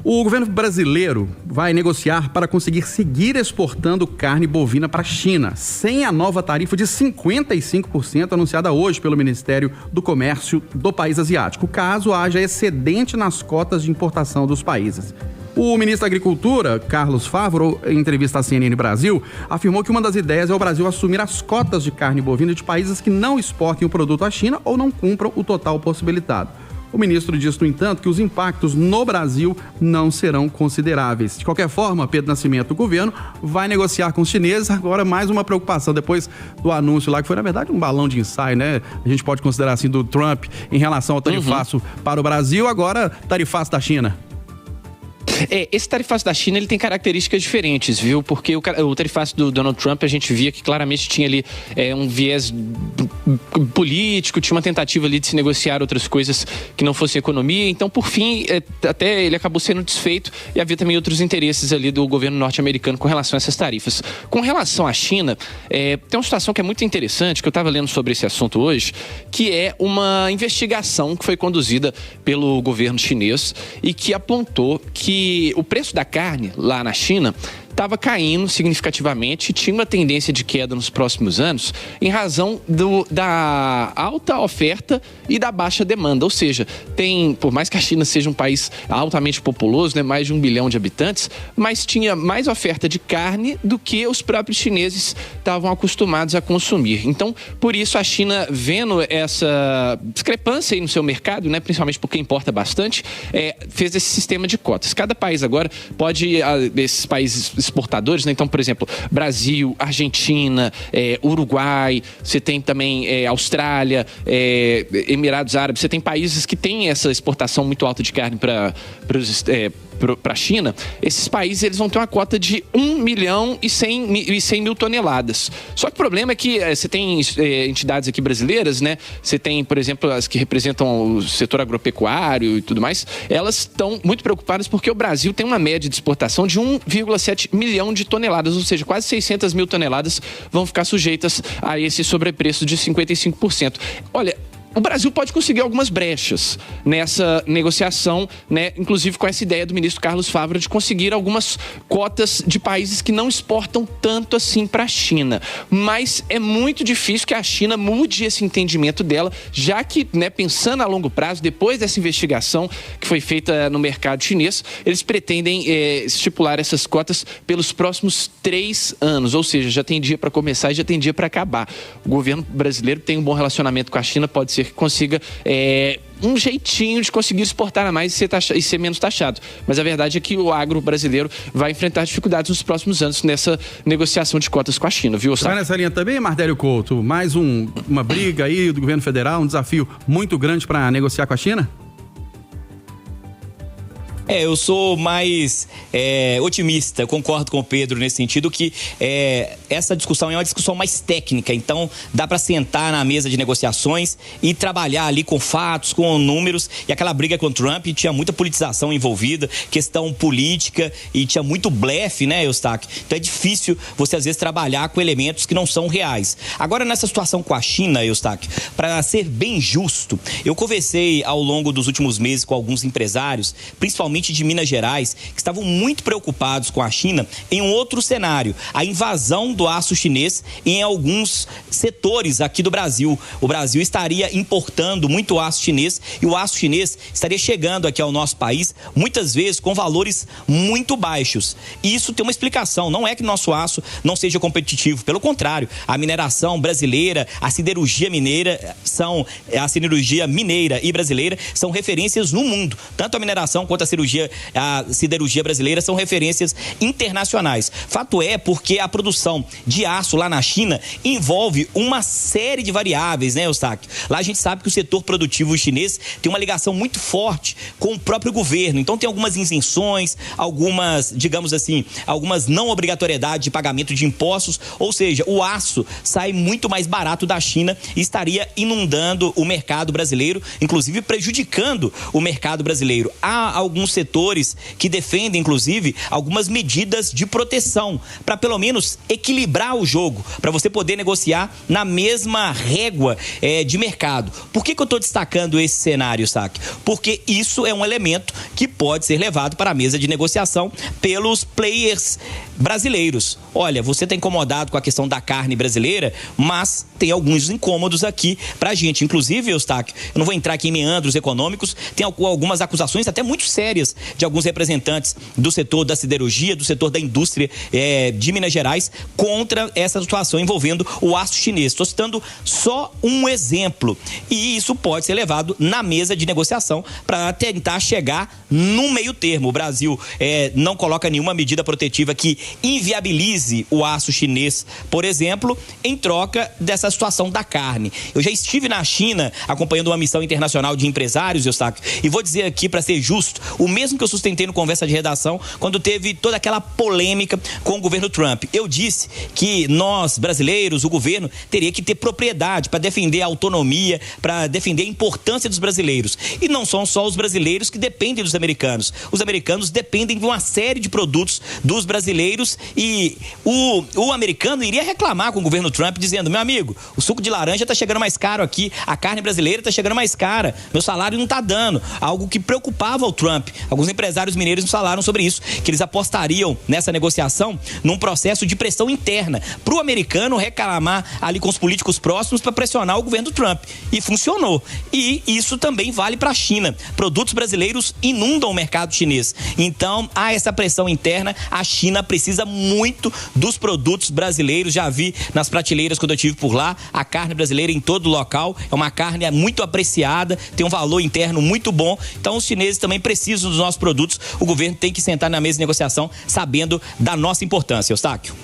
O governo brasileiro vai negociar para conseguir seguir exportando carne bovina para a China, sem a nova tarifa de 55% anunciada hoje pelo Ministério do Comércio do país asiático, caso haja excedente nas cotas de importação dos países. O ministro da Agricultura, Carlos Favaro, em entrevista à CNN Brasil, afirmou que uma das ideias é o Brasil assumir as cotas de carne bovina de países que não exportem o produto à China ou não cumpram o total possibilitado. O ministro disse, no entanto, que os impactos no Brasil não serão consideráveis. De qualquer forma, Pedro Nascimento, o governo vai negociar com os chineses. Agora, mais uma preocupação depois do anúncio lá, que foi, na verdade, um balão de ensaio, né? A gente pode considerar assim, do Trump em relação ao tarifaço para o Brasil. Agora, tarifaço da China. Esse tarifaço da China, ele tem características diferentes, viu? Porque o tarifaço do Donald Trump, a gente via que claramente tinha ali um viés político, tinha uma tentativa ali de se negociar outras coisas que não fossem economia. Então, por fim, até ele acabou sendo desfeito e havia também outros interesses ali do governo norte-americano com relação a essas tarifas. Com relação à China, tem uma situação que é muito interessante, que eu estava lendo sobre esse assunto hoje, que é uma investigação que foi conduzida pelo governo chinês e que apontou que o preço da carne lá na China estava caindo significativamente e tinha uma tendência de queda nos próximos anos em razão da alta oferta e da baixa demanda. Ou seja, por mais que a China seja um país altamente populoso, né, mais de 1 bilhão de habitantes, mas tinha mais oferta de carne do que os próprios chineses estavam acostumados a consumir. Então, por isso, a China, vendo essa discrepância aí no seu mercado, né, principalmente porque importa bastante, fez esse sistema de cotas. Cada país agora pode, desses países exportadores, né? Então, por exemplo, Brasil, Argentina, Uruguai, você tem também Austrália, Emirados Árabes, você tem países que têm essa exportação muito alta de carne para a China. Esses países eles vão ter uma cota de 1 milhão e 100 mil toneladas. Só que o problema é que você tem entidades aqui brasileiras, né? Você tem, por exemplo, as que representam o setor agropecuário e tudo mais, elas estão muito preocupadas porque o Brasil tem uma média de exportação de 1,7 milhão de toneladas, ou seja, quase 600 mil toneladas vão ficar sujeitas a esse sobrepreço de 55%. Olha, o Brasil pode conseguir algumas brechas nessa negociação, né? Inclusive com essa ideia do ministro Carlos Favaro de conseguir algumas cotas de países que não exportam tanto assim para a China. Mas é muito difícil que a China mude esse entendimento dela, já que, né, pensando a longo prazo, depois dessa investigação que foi feita no mercado chinês, eles pretendem estipular essas cotas pelos próximos 3 anos. Ou seja, já tem dia para começar e já tem dia para acabar. O governo brasileiro tem um bom relacionamento com a China, pode ser que consiga um jeitinho de conseguir exportar a mais e ser menos taxado. Mas a verdade é que o agro brasileiro vai enfrentar dificuldades nos próximos anos nessa negociação de cotas com a China, viu? Vai nessa linha também, Mardélio Couto? Mais uma briga aí do governo federal, um desafio muito grande para negociar com a China? Eu sou mais otimista, eu concordo com o Pedro nesse sentido que essa discussão é uma discussão mais técnica, então dá para sentar na mesa de negociações e trabalhar ali com fatos, com números, e aquela briga com o Trump tinha muita politização envolvida, questão política e tinha muito blefe, né, Eustáquio? Então é difícil você às vezes trabalhar com elementos que não são reais. Agora nessa situação com a China, Eustáquio, para ser bem justo, eu conversei ao longo dos últimos meses com alguns empresários, principalmente de Minas Gerais, que estavam muito preocupados com a China em um outro cenário, a invasão do aço chinês em alguns setores aqui do Brasil. O Brasil estaria importando muito aço chinês e o aço chinês estaria chegando aqui ao nosso país, muitas vezes com valores muito baixos. E isso tem uma explicação, não é que nosso aço não seja competitivo, pelo contrário, a mineração brasileira, a siderurgia mineira e brasileira são referências no mundo, tanto a mineração quanto a siderurgia brasileira são referências internacionais. Fato é porque a produção de aço lá na China envolve uma série de variáveis, né, Eustáquio? Lá a gente sabe que o setor produtivo chinês tem uma ligação muito forte com o próprio governo. Então tem algumas isenções, algumas, digamos assim, algumas não obrigatoriedade de pagamento de impostos, ou seja, o aço sai muito mais barato da China e estaria inundando o mercado brasileiro, inclusive prejudicando o mercado brasileiro. Há alguns setores que defendem, inclusive, algumas medidas de proteção, para pelo menos equilibrar o jogo, para você poder negociar na mesma régua de mercado. Por que eu estou destacando esse cenário, Saque? Porque isso é um elemento que pode ser levado para a mesa de negociação pelos players brasileiros. Olha, você está incomodado com a questão da carne brasileira, mas tem alguns incômodos aqui para a gente. Inclusive, Eustáquio, eu não vou entrar aqui em meandros econômicos, tem algumas acusações até muito sérias de alguns representantes do setor da siderurgia, do setor da indústria de Minas Gerais, contra essa situação envolvendo o aço chinês. Estou citando só um exemplo. E isso pode ser levado na mesa de negociação para tentar chegar no meio termo. O Brasil não coloca nenhuma medida protetiva que inviabilize o aço chinês, por exemplo, em troca dessa situação da carne. Eu já estive na China acompanhando uma missão internacional de empresários, Eustáquio, e vou dizer aqui, para ser justo, o mesmo que eu sustentei no Conversa de Redação, quando teve toda aquela polêmica com o governo Trump. Eu disse que nós, brasileiros, o governo, teria que ter propriedade para defender a autonomia, para defender a importância dos brasileiros. E não são só os brasileiros que dependem dos americanos. Os americanos dependem de uma série de produtos dos brasileiros, e o americano iria reclamar com o governo Trump, dizendo: meu amigo, o suco de laranja está chegando mais caro aqui, a carne brasileira está chegando mais cara, meu salário não está dando. Algo que preocupava o Trump. Alguns empresários mineiros falaram sobre isso, que eles apostariam nessa negociação num processo de pressão interna para o americano reclamar ali com os políticos próximos para pressionar o governo Trump. E funcionou. E isso também vale para a China. Produtos brasileiros inundam o mercado chinês. Então, há essa pressão interna. A China precisa muito dos produtos brasileiros. Já vi nas prateleiras quando eu estive por lá, a carne brasileira em todo o local. É uma carne muito apreciada, tem um valor interno muito bom. Então, os chineses também precisam dos nossos produtos. O governo tem que sentar na mesa de negociação sabendo da nossa importância, Eustáquio.